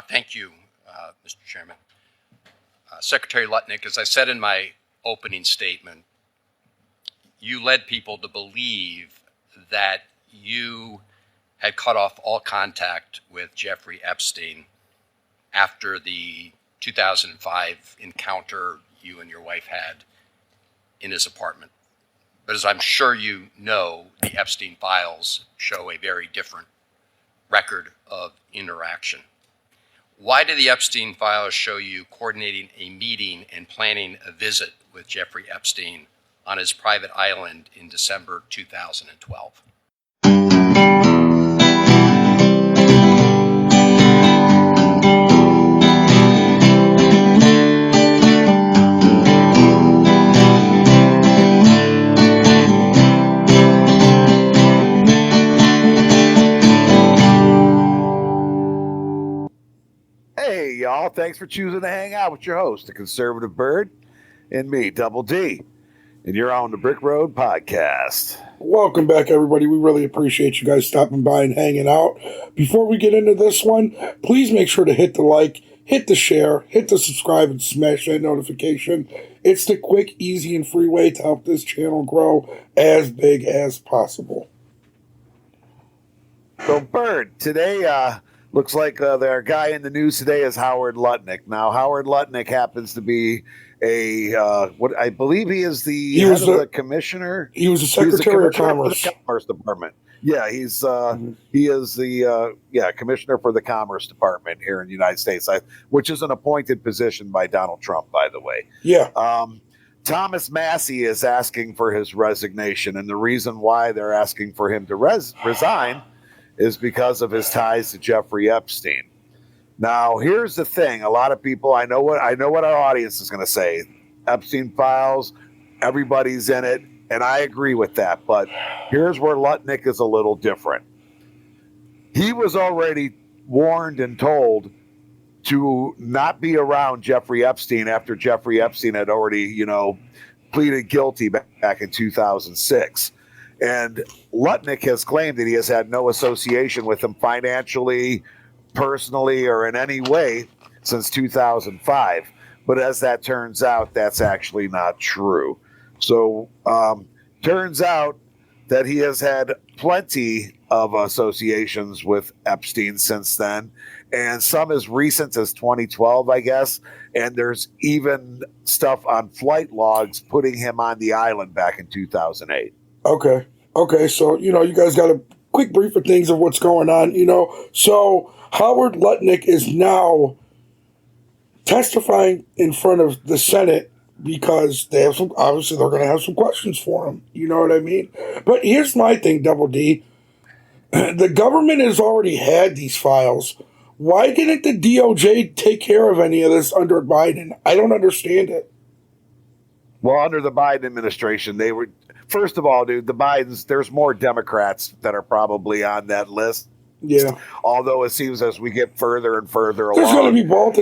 Thank you, Mr. Chairman. Secretary Lutnick, as I said in my opening statement, you led people to believe that you had cut off all contact with Jeffrey Epstein after the 2005 encounter you and your wife had in his apartment. But as I'm sure you know, the Epstein files show a very different record of interaction. Why do the Epstein files show you coordinating a meeting and planning a visit with Jeffrey Epstein on his private island in December 2012? Hey, y'all. Thanks for choosing to hang out with your host, the Conservative Bird, and me, Double D. And you're on the Brick Road Podcast. Welcome back, everybody. We really appreciate you guys stopping by and hanging out. Before we get into this one, please make sure to hit the like, hit the share, hit the subscribe, and smash that notification. It's the quick, easy, and free way to help this channel grow as big as possible. So, Bird, today looks like our guy in the news today is Howard Lutnick. Now, Howard Lutnick happens to be what I believe he is the commissioner. He was the Secretary of Commerce. For the Commerce Department. Yeah, he is the commissioner for the Commerce Department here in the United States, which is an appointed position by Donald Trump, by the way. Yeah. Thomas Massie is asking for his resignation, and the reason why they're asking for him to resign is because of his ties to Jeffrey Epstein. Now, here's the thing. A lot of people, I know what our audience is going to say. Epstein files, everybody's in it, and I agree with that. But here's where Lutnick is a little different. He was already warned and told to not be around Jeffrey Epstein after Jeffrey Epstein had already, pleaded guilty back in 2006. And Lutnick has claimed that he has had no association with him financially, personally, or in any way since 2005. But as that turns out, that's actually not true. So turns out that he has had plenty of associations with Epstein since then, and some as recent as 2012, I guess. And there's even stuff on flight logs putting him on the island back in 2008. Okay, so, you guys got a quick brief of things of what's going on, So Howard Lutnick is now testifying in front of the Senate because they're going to have some questions for him. You know what I mean? But here's my thing, Double D. The government has already had these files. Why didn't the DOJ take care of any of this under Biden? I don't understand it. Well, under the Biden administration, they were... First of all, dude, the Bidens, there's more Democrats that are probably on that list. Yeah. Although it seems as we get further and further along. There's going to be both.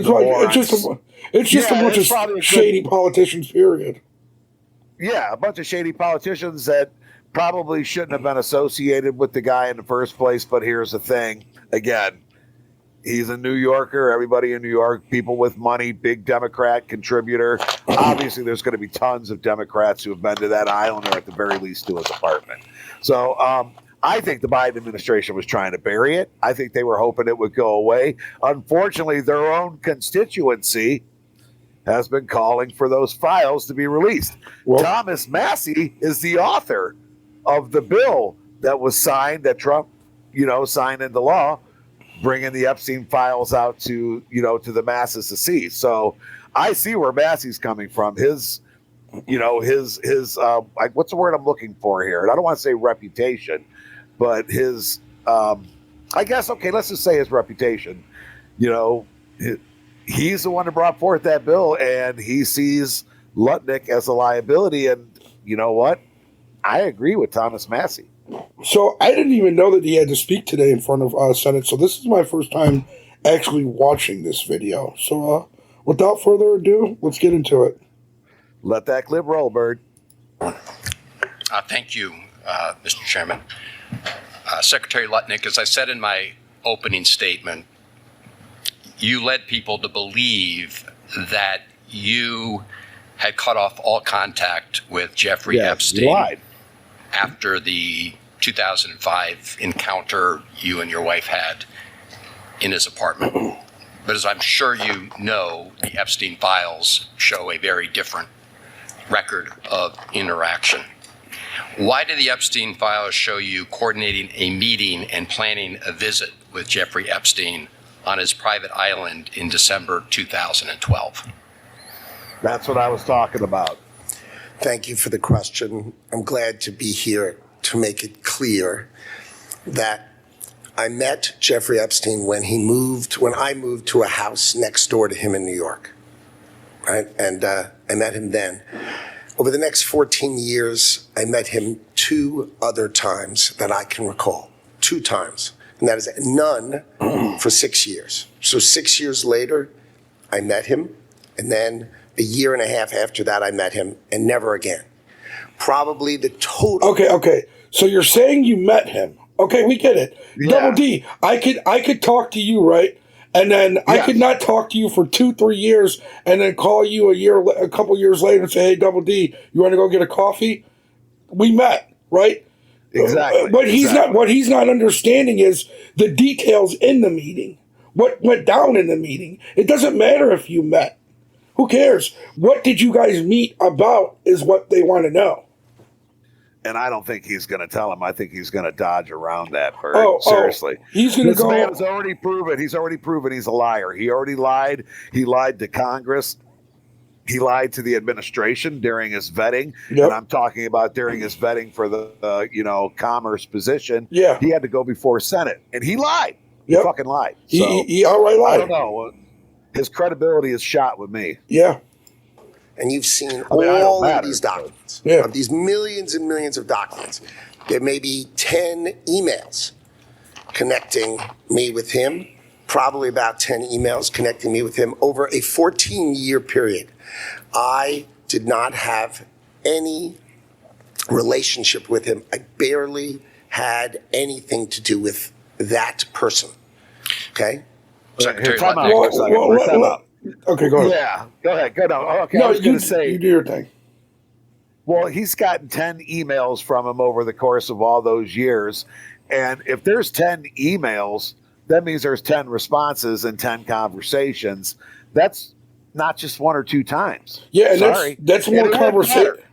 It's just a bunch of shady politicians, period. Yeah, a bunch of shady politicians that probably shouldn't have been associated with the guy in the first place. But here's the thing. Again, he's a New Yorker. Everybody in New York, people with money, big Democrat contributor. Obviously, there's going to be tons of Democrats who have been to that island or at the very least to his apartment. So I think the Biden administration was trying to bury it. I think they were hoping it would go away. Unfortunately, their own constituency has been calling for those files to be released. Well, Thomas Massie is the author of the bill that was signed, that Trump, signed into law, bringing the Epstein files out to the masses to see. So I see where Massey's coming from. His what's the word I'm looking for here? And I don't want to say reputation, but his, I guess, okay, let's just say his reputation. He's the one that brought forth that bill, and he sees Lutnick as a liability. And you know what? I agree with Thomas Massie. So I didn't even know that he had to speak today in front of Senate. So this is my first time actually watching this video. So without further ado, let's get into it. Let that clip roll, Bird. Thank you, Mr. Chairman. Secretary Lutnick, as I said in my opening statement, you led people to believe that you had cut off all contact with Jeffrey You Epstein lied. after the 2005 encounter you and your wife had in his apartment. But as I'm sure you know, the Epstein files show a very different record of interaction. Why did the Epstein files show you coordinating a meeting and planning a visit with Jeffrey Epstein on his private island in December 2012? That's what I was talking about. Thank you for the question. I'm glad to be here to make it clear that I met Jeffrey Epstein when I moved to a house next door to him in New York, right? And I met him then. Over the next 14 years, I met him 2 other times that I can recall, 2 times. And that is none for 6 years. So 6 years later, I met him. And then a year and a half after that, I met him and never again. Probably the total. Okay. So you're saying you met him. Okay, we get it. Yeah. Double D, I could talk to you, right? And then I Yes. could not talk to you for 2-3 years and then call you a couple years later and say, hey, Double D, you want to go get a coffee? We met, right? Exactly. What he's not understanding is the details in the meeting. What went down in the meeting. It doesn't matter if you met. Who cares? What did you guys meet about is what they want to know. And I don't think he's going to tell him. I think he's going to dodge around that. Seriously. He's going to This go. man has already proven. He's already proven he's a liar. He already lied. He lied to Congress. He lied to the administration during his vetting. Yep. And I'm talking about during his vetting for the commerce position. Yeah. He had to go before Senate. And he lied. He Yep. fucking lied. So, He outright I lied. don't know. His credibility is shot with me. Yeah. And you've seen I mean, I don't all of matter, these documents, Yeah. of these millions and millions of documents. There may be 10 emails connecting me with him, probably about 10 emails connecting me with him over a 14-year period. I did not have any relationship with him. I barely had anything to do with that person. Okay? Secretary Time out Lutnick. for a second. Time out. Okay, go ahead. Yeah, go ahead. Go down. Okay, I No, was going you to say. you do your thing. Well, he's gotten 10 emails from him over the course of all those years. And if there's 10 emails, that means there's 10 responses and 10 conversations. That's not just 1 or 2 times. Yeah, and Sorry. that's And more it wouldn't conversation. matter.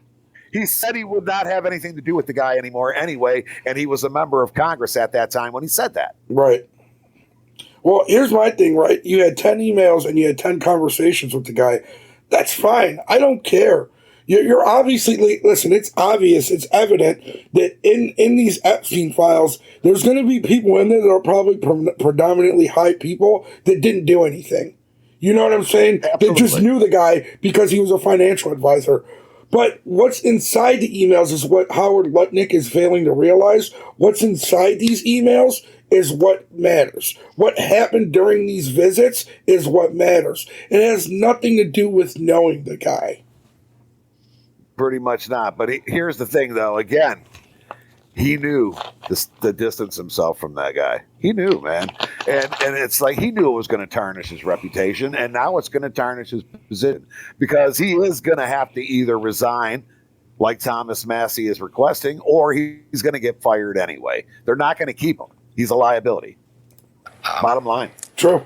He said he would not have anything to do with the guy anymore anyway. And he was a member of Congress at that time when he said that. Right. Well, here's my thing, right? You had 10 emails and you had 10 conversations with the guy. That's fine. I don't care. You're obviously, listen, it's obvious, it's evident that in these Epstein files, there's going to be people in there that are probably predominantly high people that didn't do anything. You know what I'm saying? Absolutely. That just knew the guy because he was a financial advisor. But what's inside the emails is what Howard Lutnick is failing to realize. What's inside these emails is what matters. What happened during these visits is what matters. It has nothing to do with knowing the guy. Pretty much not. But here's the thing, though. Again, he knew to distance himself from that guy. He knew, man. And it's like he knew it was going to tarnish his reputation. And now it's going to tarnish his position because he is going to have to either resign like Thomas Massey is requesting, or he's going to get fired anyway. They're not going to keep him. He's a liability. Bottom line. True.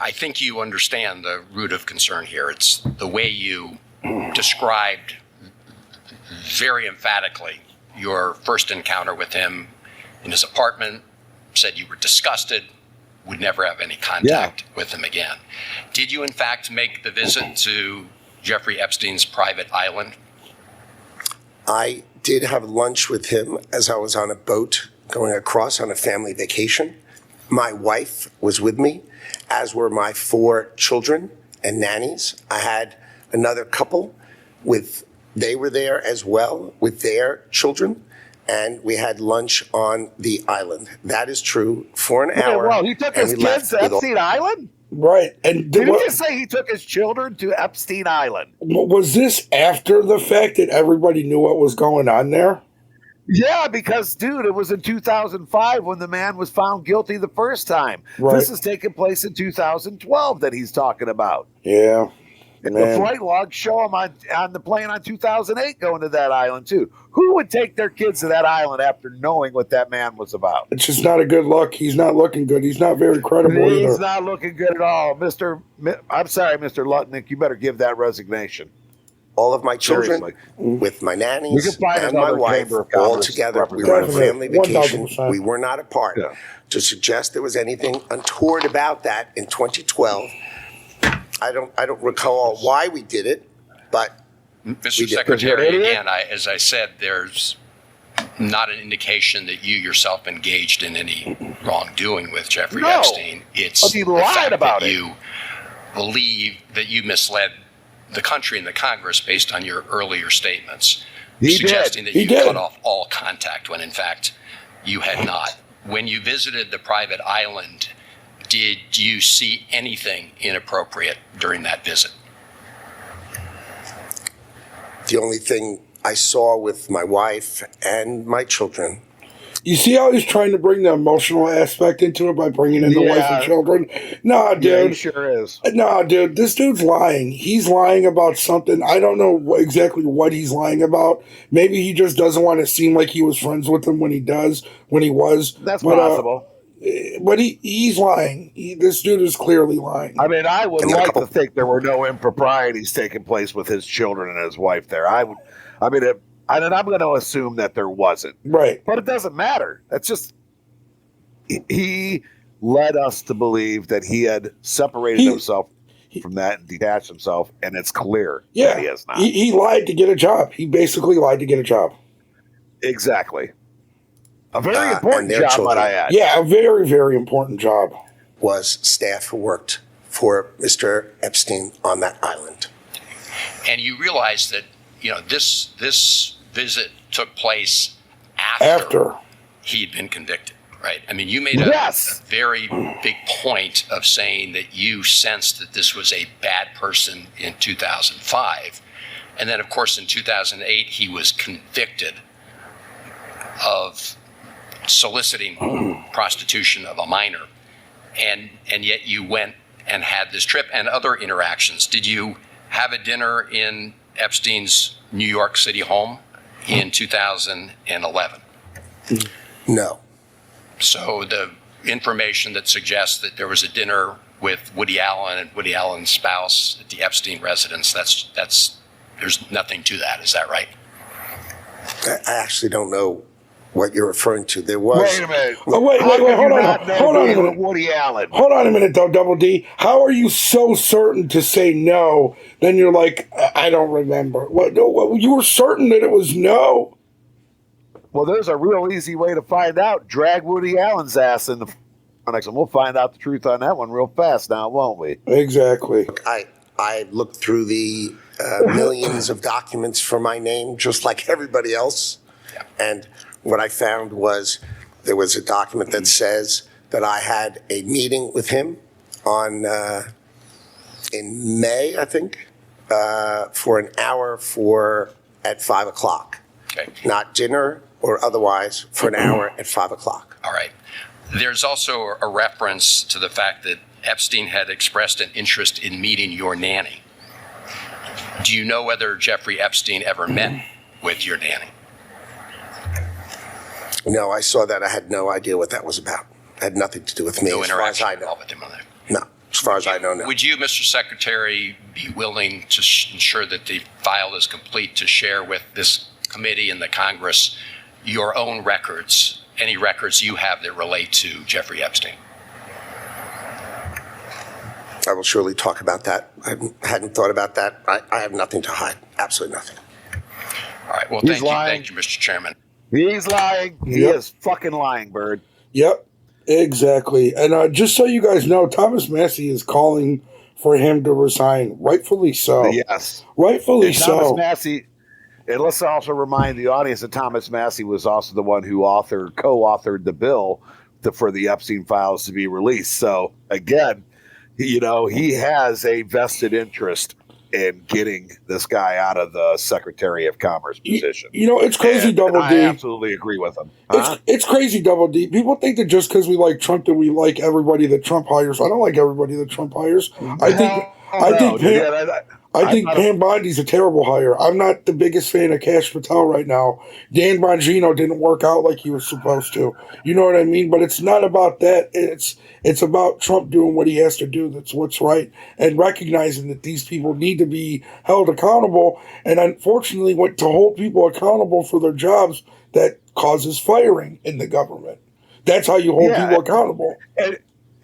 I think you understand the root of concern here. It's the way you described very emphatically your first encounter with him in his apartment, said you were disgusted, would never have any contact with him again. Did you, in fact, make the visit to Jeffrey Epstein's private island? I did have lunch with him as I was on a boat going across on a family vacation. My wife was with me, as were my 4 children and nannies. I had another couple they were there as well with their children, and we had lunch on the island. That is true for an hour. Well, he took and his we kids left to with all- Epstein Island? Right. And Did he just say he took his children to Epstein Island? was this after the fact that everybody knew what was going on there? Yeah, because, dude, it was in 2005 when the man was found guilty the first time. Right. This is taking place in 2012 that he's talking about. Yeah. And Man. the flight logs show him on the plane on 2008 going to that island, too. Who would take their kids to that island after knowing what that man was about? It's just not a good look. He's not looking good. He's not very credible He's either. not looking good at all. I'm sorry, Mr. Lutnick, you better give that resignation. All of my children, Seriously. with my We nannies can find and my another wife, Chamber of all Commerce together. We were on a representative. family vacation. 1000%. We were not apart. Yeah. To suggest there was anything untoward about that in 2012, I don't recall why we did it, but Mr. did. Secretary, Idiot. again, as I said, there's not an indication that you yourself engaged in any wrongdoing with Jeffrey No. Epstein. It's But he the lied fact about that it. you believe that you misled the country and the Congress based on your earlier statements, He suggesting did. that He you did. cut off all contact when in fact you had not. When you visited the private island, did you see anything inappropriate during that visit? the only thing I saw with my wife and my children. You see how he's trying to bring the emotional aspect into it by bringing in the wife and Yeah. children? Nah, Yeah, he dude. sure is. Nah, dude. This dude's lying. He's lying about something. I don't know exactly what he's lying about. Maybe he just doesn't want to seem like he was friends with him when he was. That's But, possible. But he's lying. This dude is clearly lying. I mean, I would And a like couple- to think there were no improprieties taking place with his children and his wife there. I'm going to assume that there wasn't, Right. but it doesn't matter. That's just he led us to believe that he had separated himself from that and detached himself, and it's clear Yeah. that he has not. He lied to get a job. He basically lied to get a job. Exactly. A very And important their job, children. might I add. Yeah, a very, very important job. Was staff who worked for Mr. Epstein on that island. And you realize that, this visit took place After. he'd been convicted, right? I mean, you made a Yes. very big point of saying that you sensed that this was a bad person in 2005. And then, of course, in 2008, he was convicted of soliciting prostitution of a minor. And yet you went and had this trip and other interactions. Did you have a dinner in Epstein's New York City home in 2011? No. So the information that suggests that there was a dinner with Woody Allen and Woody Allen's spouse at the Epstein residence, that's there's nothing to that. Is that right? I actually don't know what you're referring to. There was. Wait a minute. Oh, wait, How wait, could hold you on. not know Hold on a being minute. with Woody Allen. Hold on a minute, though, Double D. How are you so certain to say no? Then you're like, I don't remember. What? No, you were certain that it was no. Well, there's a real easy way to find out. Drag Woody Allen's ass in the next one. We'll find out the truth on that one real fast now, won't we? Exactly. I looked through the millions of documents for my name, just like everybody else. And what I found was there was a document that says that I had a meeting with him in May, I think, for an hour at 5 o'clock. Okay. Not dinner or otherwise, for an hour at 5 o'clock. All right. There's also a reference to the fact that Epstein had expressed an interest in meeting your nanny. Do you know whether Jeffrey Epstein ever met with your nanny? No, I saw that. I had no idea what that was about. It had nothing to do with me, No as far as interaction I at know. all with him on that. No, as far as I know, no. Would you, Mr. Secretary, be willing to ensure that the file is complete to share with this committee and the Congress your own records, any records you have that relate to Jeffrey Epstein? I will surely talk about that. I hadn't thought about that. I have nothing to hide. Absolutely nothing. All right. Well, He's lying. thank you, Mr. Chairman. He's lying. He Yep. is fucking lying, Bird. Yep. Exactly. And just so you guys know, Thomas Massey is calling for him to resign. Rightfully so. Yes. Rightfully And Thomas so. Massey, and let's also remind the audience that Thomas Massey was also the one who co-authored the bill for the Epstein files to be released. So again, he has a vested interest in getting this guy out of the Secretary of Commerce position. It's crazy, Double I D. absolutely agree with him. Huh? It's crazy, Double D. People think that just because we like Trump that we like everybody that Trump hires. I don't like everybody that Trump hires. I think Pam Bondi's a terrible hire. I'm not the biggest fan of Cash Patel right now. Dan Bongino didn't work out like he was supposed to. You know what I mean? But it's not about that. It's about Trump doing what he has to do. That's what's right, and recognizing that these people need to be held accountable. And unfortunately, to hold people accountable for their jobs, that causes firing in the government. That's how you hold people accountable.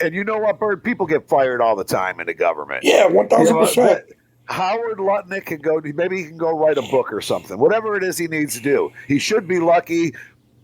And you know what, Bird? People get fired all the time in the government. Yeah, 1,000%. Howard Lutnick can go. Maybe he can go write a book or something. Whatever it is he needs to do. He should be lucky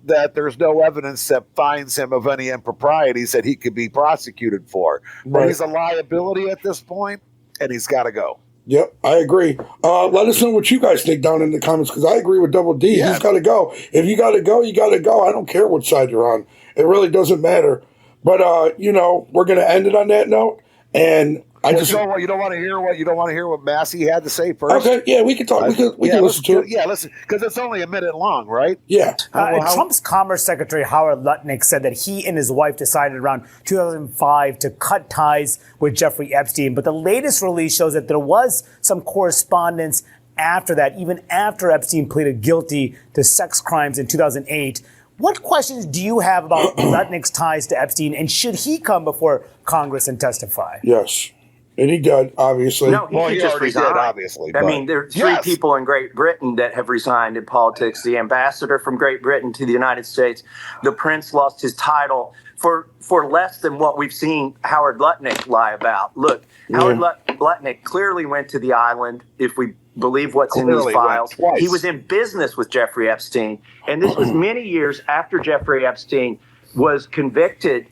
that there's no evidence that finds him of any improprieties that he could be prosecuted for. But he's a liability at this point, and he's got to go. Yep, I agree. Let us know what you guys think down in the comments, because I agree with Double D. Yeah. He's got to go. If you got to go, you got to go. I don't care what side you're on. It really doesn't matter. But we're going to end it on that note. And you don't want to hear what Massey had to say first. Okay, yeah, we can talk. We can listen to it. Yeah, listen, because it's only a minute long, right? Yeah. Trump's Commerce Secretary Howard Lutnick said that he and his wife decided around 2005 to cut ties with Jeffrey Epstein. But the latest release shows that there was some correspondence after that, even after Epstein pleaded guilty to sex crimes in 2008. What questions do you have about Lutnick's ties to Epstein, and should he come before Congress and testify? Yes. And he did, obviously. No, he just resigned. Obviously. I mean, there are three people in Great Britain that have resigned in politics. The ambassador from Great Britain to the United States. The prince lost his title for less than what we've seen Howard Lutnick lie about. Look, Howard Lutnick clearly went to the island, if we believe what's in these files. He was in business with Jeffrey Epstein. And this was many years after Jeffrey Epstein was convicted,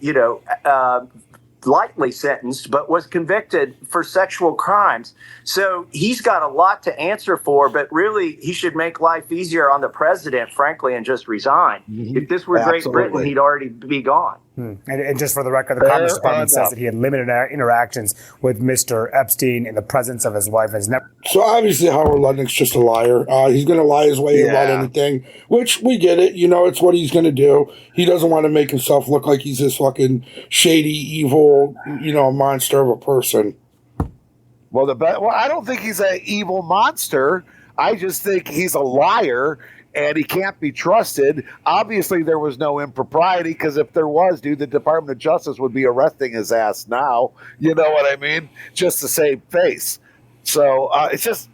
lightly sentenced, but was convicted for sexual crimes. So he's got a lot to answer for, but really he should make life easier on the president, frankly, and just resign. Mm-hmm. If this were Great Britain, he'd already be gone. And just for the record, the Commerce Department says that he had limited interactions with Mr. Epstein in the presence of his wife. So obviously Howard Lutnick's just a liar. He's going to lie his way about anything, which we get it. It's what he's going to do. He doesn't want to make himself look like he's this fucking shady, evil, monster of a person. Well, I don't think he's an evil monster. I just think he's a liar. And he can't be trusted. Obviously, there was no impropriety, because if there was, the Department of Justice would be arresting his ass now. You know what I mean? Just to save face. So it's just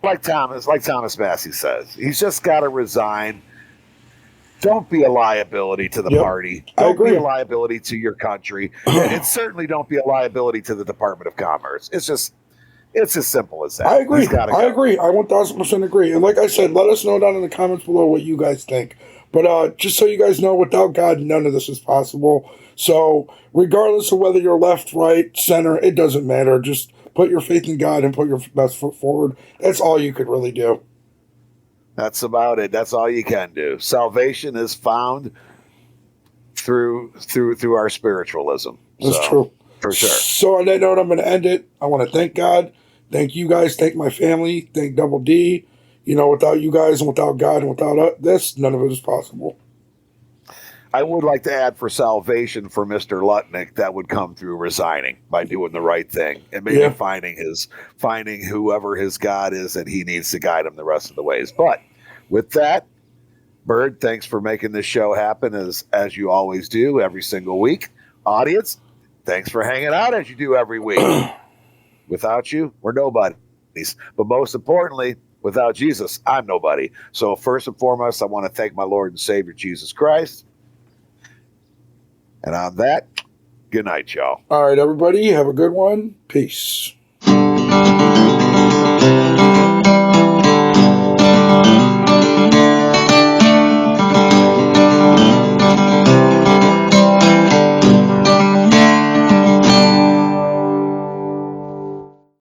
like Thomas Massey says. He's just got to resign. Don't be a liability to the party. Don't be a liability to your country. And certainly don't be a liability to the Department of Commerce. It's as simple as that. I agree. I agree. I 1,000% agree. And like I said, let us know down in the comments below what you guys think. But just so you guys know, without God, none of this is possible. So regardless of whether you're left, right, center, it doesn't matter. Just put your faith in God and put your best foot forward. That's all you could really do. That's about it. That's all you can do. Salvation is found through our spiritualism. That's true. For sure. So on that note, I'm going to end it. I want to thank God. Thank you guys. Thank my family. Thank Double D. Without you guys and without God and without this, none of it is possible. I would like to add for salvation for Mr. Lutnick, that would come through resigning, by doing the right thing and maybe finding whoever his God is that he needs to guide him the rest of the ways. But with that, Bird, thanks for making this show happen as you always do every single week. Audience, thanks for hanging out as you do every week. Without you, we're nobodies. But most importantly, without Jesus, I'm nobody. So first and foremost, I want to thank my Lord and Savior, Jesus Christ. And on that, good night, y'all. All right, everybody. Have a good one. Peace.